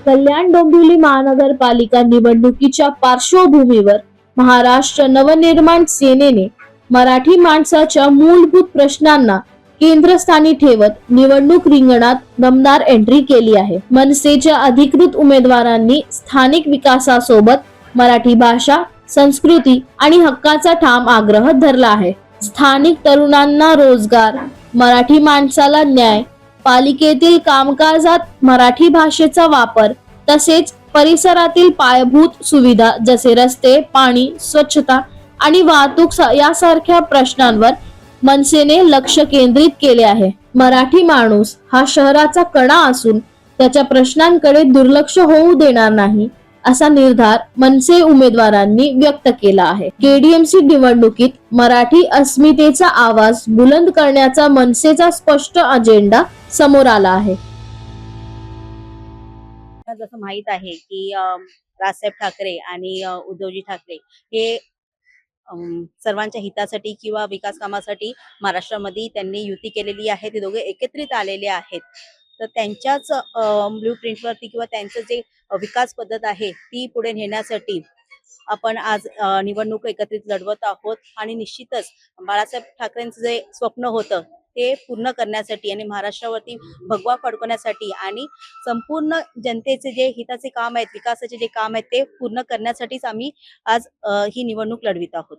कल्याण डोंबिवली महानगरपालिका निवडणुकीच्या पार्श्वभूमीवर महाराष्ट्र नवनिर्माण सेनेने मराठी माणसाच्या मूलभूत प्रश्नांना केंद्रस्थानी ठेवत निवडणूक रिंगणात दमदार एंट्री केली आहे। मनसेच्या अधिकृत उमेदवारांनी स्थानिक विकासासोबत मराठी भाषा, संस्कृती आणि हक्काचा ठाम आग्रह धरला आहे। स्थानिक तरुणांना रोजगार, मराठी माणसाला न्याय, पालिकेतील कामकाजात मराठी भाषेचा वापर तसेच परिसरातील पायाभूत सुविधा जसे रस्ते, पाणी, स्वच्छता आणि वाहतूक यासारख्या प्रश्नांवर मनसेने लक्ष केंद्रित केले आहे। मराठी माणूस हा शहराचा कणा असून त्याच्या प्रश्नांकडे दुर्लक्ष होऊ देणार नाही असा निर्धार मनसे उमेदवारांनी व्यक्त केला आहे। केडीएमसी निवडणुकीत मराठी अस्मितेचा आवाज बुलंद करण्याचा मनसेचा स्पष्ट अजेंडा समोर आला आहे। जसं माहित आहे की राजसाहेब ठाकरे आणि उद्धवजी ठाकरे हे सर्वांच्या हितासाठी किंवा विकास कामासाठी महाराष्ट्रामध्ये त्यांनी युती केलेली आहे। ते दोघे एकत्रित आलेले आहेत। तर त्यांच्याच ब्लू प्रिंटवरती किंवा त्यांचं जे विकास पद्धत आहे ती पुढे नेण्यासाठी आपण आज निवडणूक एकत्रित लढवत आहोत आणि निश्चितच बाळासाहेब ठाकरेंचं जे स्वप्न होतं ते पूर्ण करण्यासाठी आणि महाराष्ट्रावरती भगवा फडकवण्यासाठी आणि संपूर्ण जनतेचे जे हिताचे काम आहेत, विकासाचे जे काम आहेत ते पूर्ण करण्यासाठीच आम्ही आज ही निवडणूक लढवित आहोत।